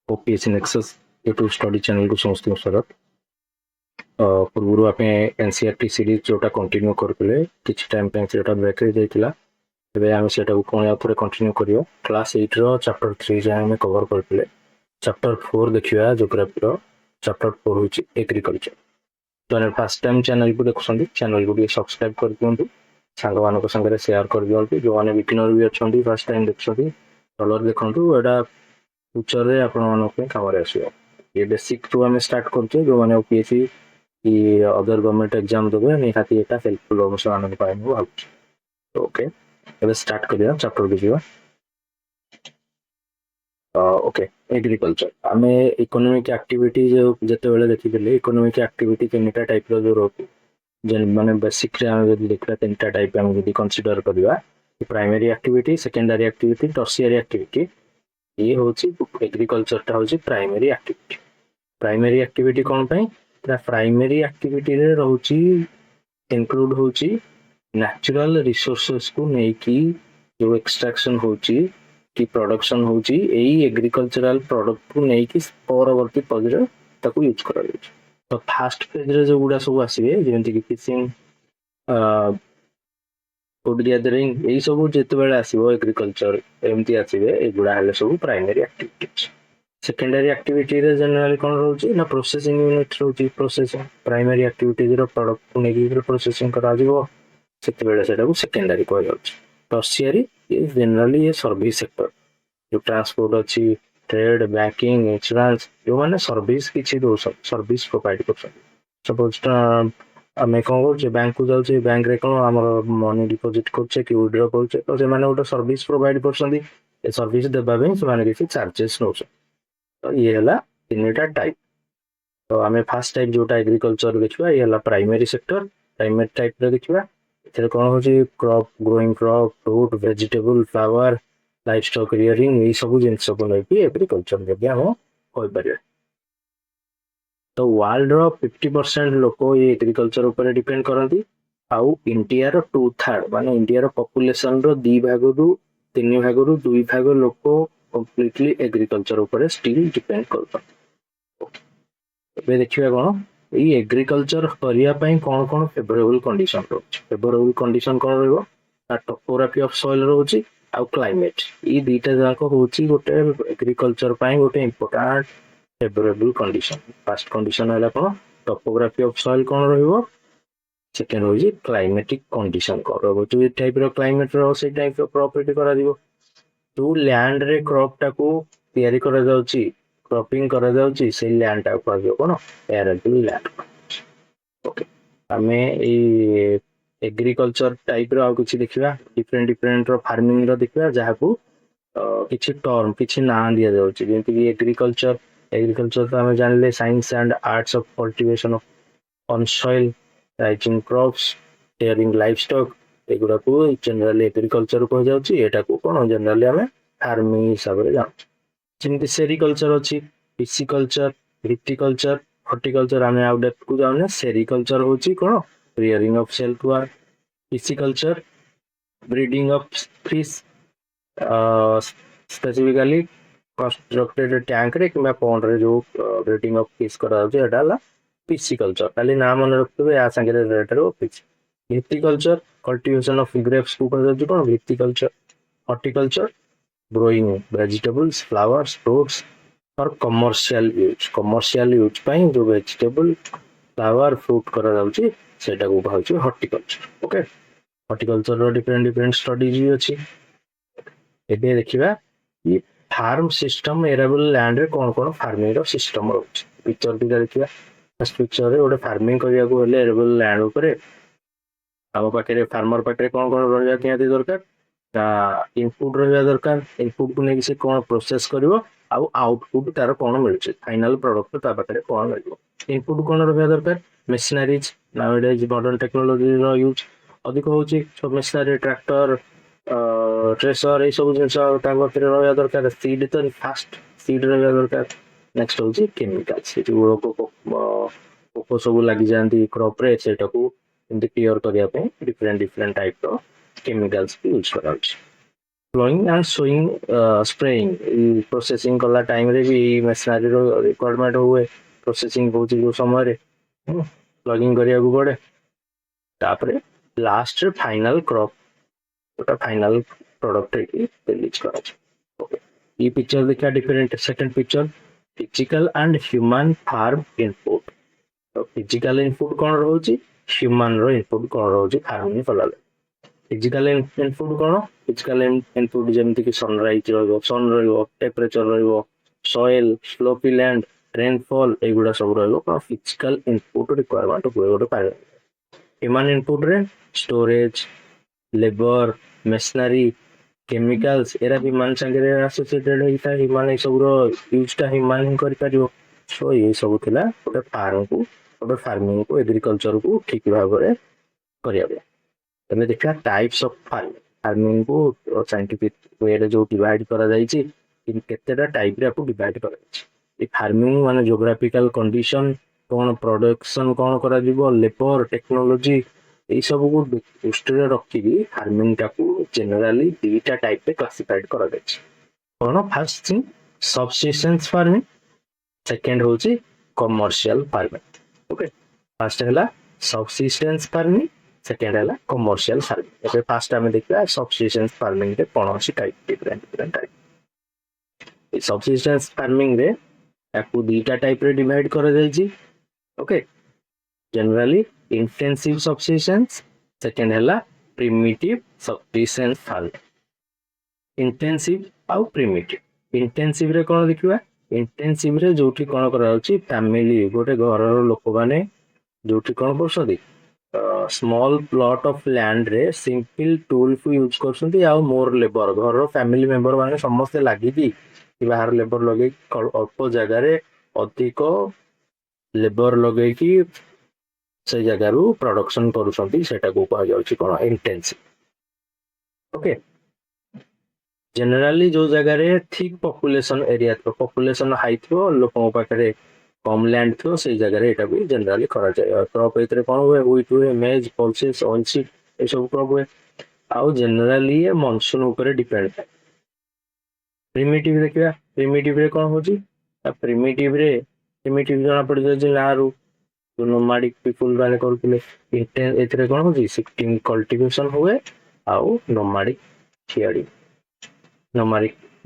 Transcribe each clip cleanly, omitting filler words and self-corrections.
OPSC nexus YouTube study channel को समस्त स्वागत। पूर्व आप एनसीईआरटी सीरीज जोटा कंटिन्यू करते किसी टाइम से ब्रेक रही आम से कंटिन्यू कर क्लास 8 चैप्टर 3 जाए आम कवर करते चैप्टर 4 देखा जोग्राफी चैप्टर 4 हूँ एग्रीकल्चर। तो फर्स्ट टाइम चैनल को देखुं चैनल को सब्सक्राइब कर दिखाँ सांग मान सागर सेयार कर दिखाँ जो मैंने बिगिनर भी अच्छा फर्स्ट टाइम देखते कलर देखूँ एटा फ्यूचर रे आपण काम आसो। ये बेसिक टू आम स्टार्ट करते जो मैंने ओपीएससी कि अदर गवर्नमेंट एग्जाम देवे निहाती एटा हेल्पफुल हम से भावुँ। ओके एबे स्टार्ट करिया चैप्टर को जीवा। ओके एग्रीकल्चर आम इकोनॉमिक एक्टिविटी जो जते बेले देखिले इकोनॉमिक एक्टिविटी तीनटा टाइप रो जो रोटी माने बेसिक रे आम जदी देखला तीनटा टाइप आम जदी कंसीडर करबा primary activity secondary activity tertiary activity. ये होची एग्रीकल्चर टा होची प्राइमरी एक्टिविटी। प्राइमरी एक्टिविटी कौन पाई प्राइमरी एक्टिविटी रे रहउची इंक्लूड होची नेचुरल रिसोर्सेस को नेकी जो एक्सट्रैक्शन होची कि प्रोडक्शन होची एई एग्रीकल्चरल प्रोडक्ट को नेकी परवर्ती पॉजिटिव ताको यूज करा जाउची। तो फास्ट फेज रे जो गुडा सब आसीबे जेंति कि फिशिंग फूड गैदरिंग यही सब जिते बेले आसीबो एग्रीकल्चर एमती आसीबे एगुडा हेले सब प्राइमरी एक्टिविटीज। सेकेंडरी एक्टिविटी रे जनरली कोन रहउची ना प्रोसेसिंग यूनिट रहउची प्रोसेसिंग प्राइमरी एक्टिविटीज रो प्रोडक्ट को नेकी प्रोसेसिंग करा जिवो सेते बेले सेटा को सेकेंडरी कहै जाउची। Tertiary is generally a service sector जो ट्रांसपोर्ट अच्छी ट्रेड बैंकिंग इंश्योरेंस जो माने सर्विस किछि दो सर्विस प्रोवाइड कर सपोज आम कौन कर बैंक को जाऊे बैंक रे कौन आम मनी डिपोजिट करछे कि विड्रॉ करछे तो से माने गोटे सर्विस प्रोवाइड करछंदी ए सर्विस देबा पे से माने किछि चार्जेस नउछ। तो ये हला तीनटा टाइप। तो आम फास्ट टाइप जोटा एग्रीकल्चर देखिबा ये हला प्राइमरी सेक्टर प्राइमरी टाइप रे देखिबा एथरे कोन होची crop growing crop fruit vegetable flower life stock rearing ये सब जिनस को लेके एग्रीकल्चर जगह हम होई परिया। तो वर्ल्ड रो 50% लोक ये एग्रीकल्चर ऊपर डिपेंड करती आउ इंडिया रो 2/3 माने इंडिया रो पॉपुलेशन रो 2 भाग रु 3 भाग रु 2 भाग लोक कंप्लीटली एग्रीकल्चर ऊपर स्टिल डिपेंड करता। देखिए कौन ये एग्रीकल्चर करने कौन कौन फेवरेबल कंडीशन रोच फेवरेबल कंडीशन कौन रहिबो टोपोग्राफी ऑफ सॉइल रोची आउ क्लाइमेट ये दुईटा जाक होची गोटे एग्रीकल्चर पाई गोटे important favourable condition. First condition है कौन टोपोग्राफी ऑफ सॉइल कौन रहिबो सेकेंड होची क्लाइमेटिक कंडीशन कौन रहिबो जो टाइप रो क्लाइमेट रो से टाइप रो प्रॉपर्टी करा दिबो जो लैंड रे क्रॉप टाको तैयारी करा जाउची क्रॉपिंग करा जाउची से लैंड टा को आजो कोन एरेबल लैंड। ओके आमे ए एग्रीकल्चर टाइप रो आ कुछ देखिबा डिफरेंट डिफरेंट रो फार्मिंग रो देखिबा जहा को किछि टर्म किछि ना दिया जाउची जेंति कि एग्रीकल्चर एग्रीकल्चर तो हमें जानले science and arts of cultivation of on soil raising crops rearing livestock एगुड़ा को जनरली एग्रीकल्चर कह जाउची एटा को कोन जनरली हमें फार्मिंग हिसाब रे जान जेंति सेरिकल्चर अछि पिसिकल्चर विटिकल्चर हॉर्टिकल्चर आमे आउ डेप्थ को जाउने सेरिकल्चर होची कोन रियरिंग ऑफ सेल्फवार pisciculture breeding of fish specifically constructed tank रे किबा पॉन्ड रे जो ब्रीडिंग ऑफ फिश करा जाउची एटा ला पिसिकल्चर खाली नाम मन रखतबे या संगे रेट रो फिश। विटिकल्चर कल्टीवेशन ऑफ ग्रेप्स को कह जाउची कोन viticulture. Horticulture growing vegetables flowers fruits for commercial use पाई जो वेजिटेबल फ्लावर फ्रूट करा जाउची सेटा को कहउची हॉर्टिकल्चर। ओके हॉर्टिकल्चर रो डिफरेंट डिफरेंट स्टडीज भी अछि एबे देखिबा ये फार्म सिस्टम एरेबल लैंड रे कोन कोन फार्मिंग रो सिस्टम रहउची पिक्चर भी देखिबा। फर्स्ट पिक्चर रे ओडे फार्मिंग करिया को हेले एरेबल लैंड ऊपर हम पाखे फार्मर पाखे कौन कौन रहा निहाती दरकार इनपुट रहा दरकार इनपुट को लेकिन से कौन प्रोसेस करिवो आउ आउटपुट तार कौन मिलुचे फाइनल प्रोडक्ट ता पाखे कौन मिलिवो इनपुट कौन रहा दरकार मेशिनरीज नाउडेज मॉडर्न टेक्नोलॉजी रो यूज अधिक होची सब मेशिनरी ट्रैक्टर ट्रेसर ए सब जिंस ता पाखे रहा दरकार सीड तो फास्ट सीड रहा दरकार। नेक्स्ट होची केमिकल्स जो पोको सब लागि जानती क्रॉप रे सेटा को क्लियर करिया पे डिफरेंट डिफरेंट टाइप रो केमिकल्स यूज करा flowing and sowing spraying processing कला टाइम रे भी मेशनरी रो रिक्वायरमेंट हुए प्रोसेसिंग होची जो समय रे प्लगिंग करिया को पड़े तापरे लास्ट रे फाइनल क्रॉप ओटा फाइनल प्रोडक्ट रे रिलीज करा ओके ये पिक्चर देखा different second picture physical and human farm input तो फिजिकल इनपुट कौन रोची ह्यूमन रो इनपुट कौन रोची फार्मिंग कला फिजिकल इनपुट कौन फिजिकल इनपुट जमती कि सनराइज रहिबो सन रहिबो टेम्परेचर रहिबो सॉइल स्लोपी लैंड रेनफॉल एगुडा सब रहिबो कौन फिजिकल इनपुट रिक्वायरमेंट हुए गोटे पाए ह्यूमन इनपुट रे storage labour masonry chemicals era human संगे एसोसिएटेड होता है ह्यूमन ए सब रो यूज टा ह्यूमन ही करि परियो सो ये सब थिला गोटे फार्म को गोटे फार्मिंग को एग्रीकल्चर को ठीक भाव रे करिया तमें देखा टाइप्स ऑफ फार्मिंग को साइंटिफिक वे रे जो डिवाइड करा जायछि इन केतेटा टाइप रे आपको डिवाइड करा जायछि ए फार्मिंग माने ज्योग्राफिकल कंडीशन कोन प्रोडक्शन कोन करा दिबो लेबर टेक्नोलॉजी ए सब को दृष्टि रे रखि फार्मिंग का को जनरली दीटा टाइप रे क्लासिफाइड करा जायछि कोन first thing subsistence farming second होछि कमर्शियल फार्मिंग ओके फर्स्ट हैला सबसिस्टेंस फार्मिंग सेकेंड है कमर्शियल फार्मिंग एबे फास्ट आमे देखिबा सबसिस्टेंस फार्मिंग रे कोन अछि type different type subsistence farming रे याकू दीटा टाइप रे डिवाइड करा जाय छी okay generally intensive subsistence second हैला प्रिमिटिव सबसिस्टेंस फार्मिंग इंटेंसिव आउ प्रिमिटिव इंटेंसिव रे कोन देखिबा इंटेंसिव रे जोठी कोन करा अछि फैमिली गोटे घर रो लोक माने जोठी कोन करसदी स्मॉल प्लॉट ऑफ लैंड रे सिंपल टूल को यूज करछंती आ मोर लेबर घर फैमिली मेंबर माने समस्त लागि कि बाहर लेबर लगे अल्प जगह रे अधिक लेबर लगे कि से जगह रु प्रोडक्शन करूछंती सेटा को कहा जाउछि कोन इंटेंसिव ओके जनरली जो जगह रे ठीक पॉपुलेशन एरिया तो पॉपुलेशन हाई थो लोक पाखरे कम लैंड थो से जगह रे एटा भी जनरली करा जाय क्रॉप एतरे कोन हुए व्हीट हुए मेज पल्सेस ऑइलसीड ए सब क्रॉप हुए आउ जनरली ये मानसून ऊपर डिपेंड है प्रिमिटिव देखिया प्रिमिटिव रे कोन होची प्रिमिटिव जना पड़ जे नारू जो नोमैडिक पीपल माने करथिले एतरे कोन होची शिफ्टिंग कल्टीवेशन हुए आउ नोमैडिक हियरिंग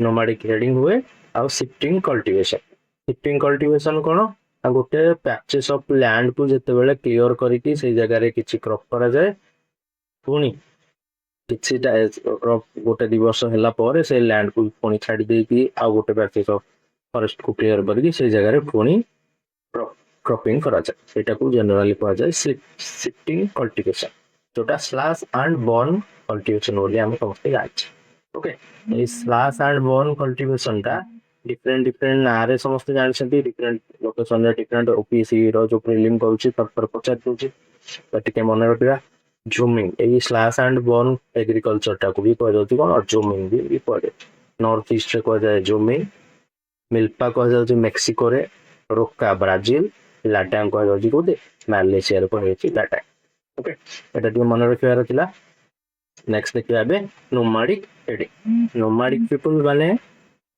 नोमैडिक हियरिंग हुए आउ शिफ्टिंग कल्टीवेशन कोन गोटे पैचेस ऑफ लैंड को जते बेले क्लियर करिकि से जगह रे किछि क्रॉप करा जाय पुनी किछि क्रॉप गोटे दिवस होला पर से लैंड को पुनी छाडी देकी आ गोटे पैचेस ऑफ फॉरेस्ट को क्लियर करिकि से जगह रे पुनी क्रॉपिंग करा जाय एटा को जनरली कहा जाय शिफ्टिंग कल्टीवेशन जोटा स्लैश एंड बर्न कल्टीवेशन बोली हम समझते जाय ओके ए स्लैश एंड बर्न कल्टीवेशन टा डिफरेंट नारे समस्त जानछंती डिफरेंट लोकेशन रे डिफरेंट ओपीसी रो जो प्रीलिम कहउछि पर पचार दोछि त टिके मन रखिबा जूमिंग ए स्लैश एंड बर्न एग्रीकल्चर टा को भी कह जाउछि कोन जूमिंग भी पड़े नॉर्थ ईस्ट रे कह जाय जूमिंग मिल्पा कह जाउछि मेक्सिको रे रोका ब्राजील लाटाम कह जाउछि कोदे मालयेशिया रे कह जाउछि लाटाम ओके एटा टिके मन रखिबार थिला नेक्स्ट देखिबा बे नोमैडिक पीपल माने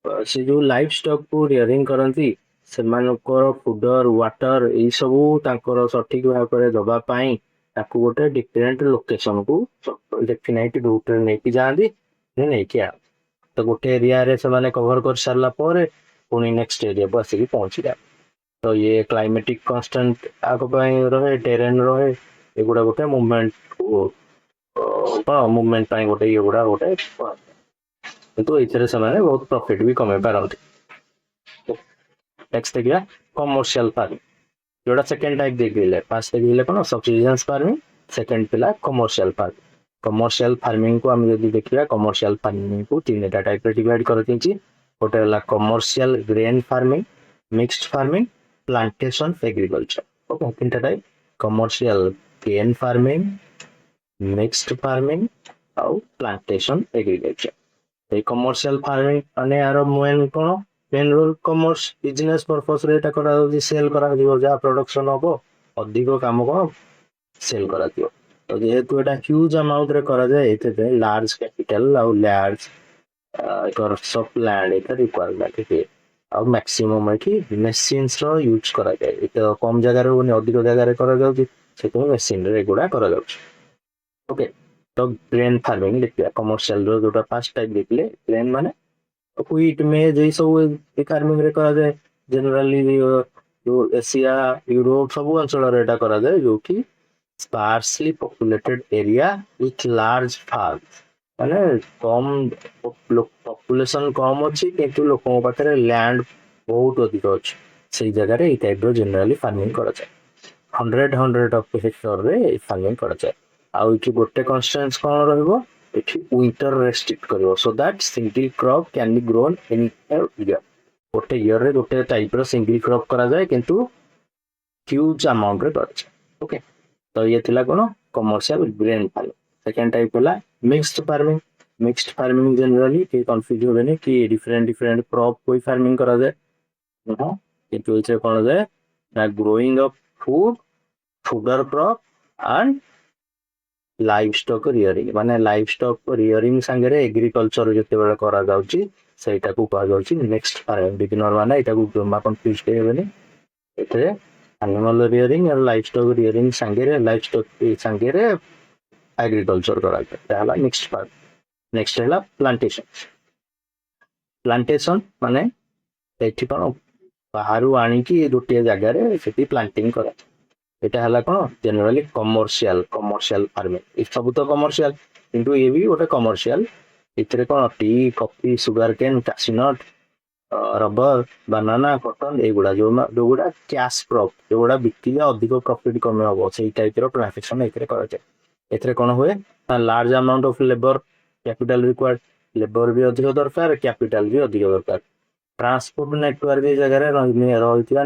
से जो लाइफ स्टॉक को रियरिंग करंती सेमानकर फूडर वाटर ए सब तांकर सठिक भाव करे दबा पाई ताकू गोटे डिफरेंट लोकेशन को डेफिनेट रूट रे नेकी जांदी नै क्या तो गोटे एरिया रे से माने कवर कर सारला पर पुनी नेक्स्ट एरिया पर आसी पहुंची जा तो ये क्लाइमेटिक कांस्टेंट आगो पई रहे टेरेन रहे एगुडा गोटे मूवमेंट मूवमेंट पाई गोटे ये गुडा गोटे तो इतरे समय बहुत प्रॉफिट भी कमे पारंती नेक्स्ट देखिया कमर्शियल फार्मिंग जोड़ा सेकंड टाइप देखिले फर्स्ट देखिले कोन सबसिस्टेंस फार्मिंग सेकंड पिला कमर्शियल फार्मिंग को हम यदि देखिया कमर्शियल फार्मिंग को तीनटा टाइप रे डिवाइड करते छी गोटे हला commercial grain farming mixed farming plantation agriculture okay तीनटा type commercial grain farming mixed farming आउ प्लांटेशन एग्रीकल्चर ए कमर्शियल फार्मिंग अने यार मेन कोन main role commerce business purpose रे एटा करा सेल करा दियो जा प्रोडक्शन हो अधिक काम को सेल करा दियो तो जेहेतु एटा ह्यूज अमाउंट रे करा जाए एते लार्ज कैपिटल आउ लार्ज acres of land ଏଟା requirement ହୁଏ ଆଉ maximum ଏଠି machines ର ୟୁଜ କରାଯାଏ ଏଟା କମ ଜାଗାରେ ହଉନି ଅଧିକ ଜାଗାରେ କରାଯାଉଛି ସେଥିପାଇଁ machine ରେ ଏଗୁଡା କରାଯାଉଛି ଓକେ ତ ଗ୍ରେନ୍ ଫାର୍ମିଂ ଦେଖିବା କମର୍ସିଆଲ ର ଯୋଉଟା ଫାର୍ଷ୍ଟ ଟାଇପ ଦେଖିଲେ ଗ୍ରେନ୍ ମାନେ wheat maize ଏଇ ସବୁ ଏ ଫାର୍ମିଂ ରେ କରାଯାଏ ଜେନେରାଲି ଯୋଉ ଏସିଆ ୟୁରୋପ ସବୁ ଅଞ୍ଚଳରେ ଏଟା କରାଯାଏ ଯୋଉଠି sparsely populated area with large farms ମାନେ କମ ପପୁଲେସନ କମ ଅଛି କିନ୍ତୁ ଲୋକଙ୍କ ପାଖରେ ଲ୍ୟାଣ୍ଡ ବହୁତ ଅଧିକ ଅଛି ସେଇ ଜାଗାରେ ଏଇ ଟାଇପ ର ଜେନେରାଲି ଫାର୍ମିଂ କରାଯାଏ ହଣ୍ଡ୍ରେଡ ଅଫ ହେକ୍ଟରରେ ଫାର୍ମିଂ କରାଯାଏ ଆଉ ଏଠି ଗୋଟେ କନଷ୍ଟ୍ରେନ୍ସ କଣ ରହିବ ଏଠି ୱିଣ୍ଟର ରେଷ୍ଟ୍ରିକ୍ଟ କରିବ so that single crop can be grown in year ଗୋଟେ ଇୟରରେ ଗୋଟେ ଟାଇପ ର ସିଙ୍ଗଲ କ୍ରପ କରାଯାଏ କିନ୍ତୁ ହ୍ୟୁଜ ଆମାଉଣ୍ଟରେ କରାଯାଏ ଓକେ ତ ଇଏ ଥିଲା କଣ commercial grain farming second type ହେଲା mixed farming mixed farming generally କେହି କନଫ୍ୟୁଜ ହେବେନି କି ଡିଫରେଣ୍ଟ କ୍ରପ କୋଇ ଫାର୍ମିଂ କରାଯାଏ କିନ୍ତୁ ଏଥିରେ କଣ ଯାଏ ନା growing of food sugar crop and live stock rearing ମାନେ ଲାଇଭ ଷ୍ଟକ୍ ରିୟରିଂ ସାଙ୍ଗରେ ଏଗ୍ରିକଲଚର ଯେତେବେଳେ କରାଯାଉଛି ସେଇଟାକୁ କୁହାଯାଉଛି ନେକ୍ସଟ ଫାର୍ମିଂ ବିଗିନର ମାନେ ଏଇଟାକୁ ଜମା କନଫ୍ୟୁଜ ହେବେନି ଏଥିରେ ଆନିମାଲ ରିୟରିଂ ଆଉ ଲାଇଭ ଷ୍ଟକ୍ ରିୟରିଂ ସାଙ୍ଗରେ ଲାଇଭ ଷ୍ଟକ୍ ସାଙ୍ଗରେ एग्रीकल्चर कराला नेक्स्ट पार्ट नेक्स्ट है प्लांटेशन प्लांटेशन माने एठी कोन बाहरु आनिकी गोटे जगार से प्लांटिंग करा एटा हला कोन जनरली कमर्शियल फार्मिंग ए सब तो कमर्शियल किंतु ये भी गोटे कमर्शियल इतरे कोन tea coffee sugar cane cashew nut rubber banana cotton एगुडा जोगुडा कैश क्रॉप जोगुडा बिकिले अधिक प्रॉफिट कमे हबो सेही टाइप रो प्लांटेशन एतरे करा जाय एथरे कौन हुए large amount of labour capital required labour भी अधिक दरकार कैपिटल भी अधिक दरकार ट्रांसपोर्ट नेटवर्क ये जगह रही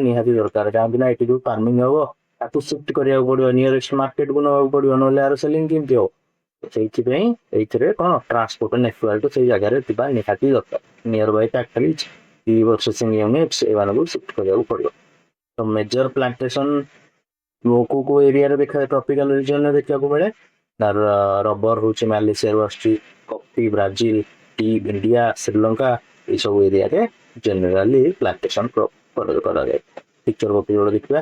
निहाती दरकार कहीं ये जो फार्मिंग हम ताकू शिफ्ट करा पड़ो नियरेस्ट मार्केट को ना पड़ो ना सेलिंग केमती हो से कौन ट्रांसपोर्ट नेटवर्क से जगह निहाती दरकार near by factories processing units एମାନଙ୍କୁ शिफ्ट करा पड़ो तो मेजर प्लांटेशन को एरिया रे देखा ट्रॉपिकल रीजन रे देखा मिले तार रबर हूँ मालेशिया आसुची coffee Brazil T India Sri Lanka ये सब एरिया रे जनरली प्लांटेशन करा जाए पिक्चर कॉपी जोड़ देखा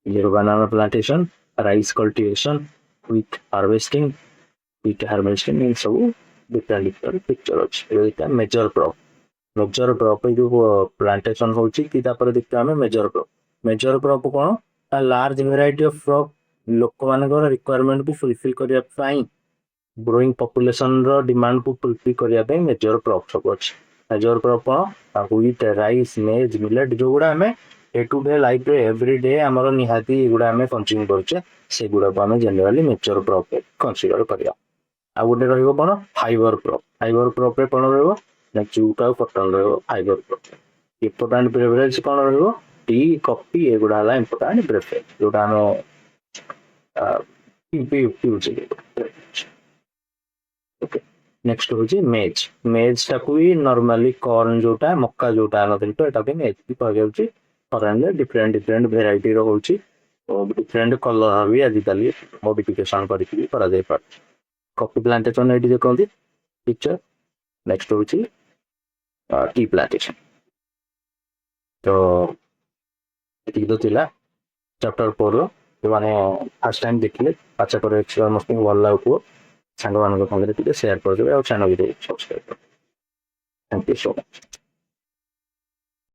ये banana plantation rice cultivation wheat harvesting इन सब डिफरेंट पिक्चर अच्छे मेजर क्रॉप जो प्लांटेशन होची कि तापर देखते हमें मेजर क्रॉप कौन लार्ज वेराइटी ऑफ क्रॉप लोक मानकर रिक्वायरमेंट को फुलफिल करने पाई ग्रोइंग पॉपुलेशन रो डिमांड को फुलफिल करने पाई मेजर क्रॉप सब अच्छे मेजर क्रॉप कौन व्हीट राइस मेज मिलेट जो गुड़ा हमें डे टू डे लाइफ रे एवरी डे हमर निहाती गुड़ा हमें कंज्यूम करछे से गुड़ा को हमें जनरली मेजर क्रॉप कंसीडर करिया आ गोटे रहइबो कोन फाइबर क्रॉप रे कोन रहइबो ना जूट आ कॉटन रहइबो फाइबर क्रॉप इंपोर्टेंट बेवरेज कोन रहइबो टी कॉफी एगुड़ा हला इंपोर्टेंट बेवरेज जोटा हम नेक्स्ट होची मेज टाकू भी नॉर्मली कॉर्न जोटा मक्का जोटा आनथिल तो एटा भी मेज भी कह जाउची फॉरेन रे डिफरेंट वेराइटी रो होची और डिफरेंट कलर भी आजिकली मॉडिफिकेशन करके करा जाय पार कॉफी प्लांटेशन एटी देखंती पिक्चर नेक्स्ट होची टी प्लांटेशन तो एटी तो थिला चैप्टर 4 रो माने फर्स्ट टाइम देखिले अच्छा पर समस्त भल लागो सांग मान संगे शेयर कर चैनल भी subscribe thank you so much.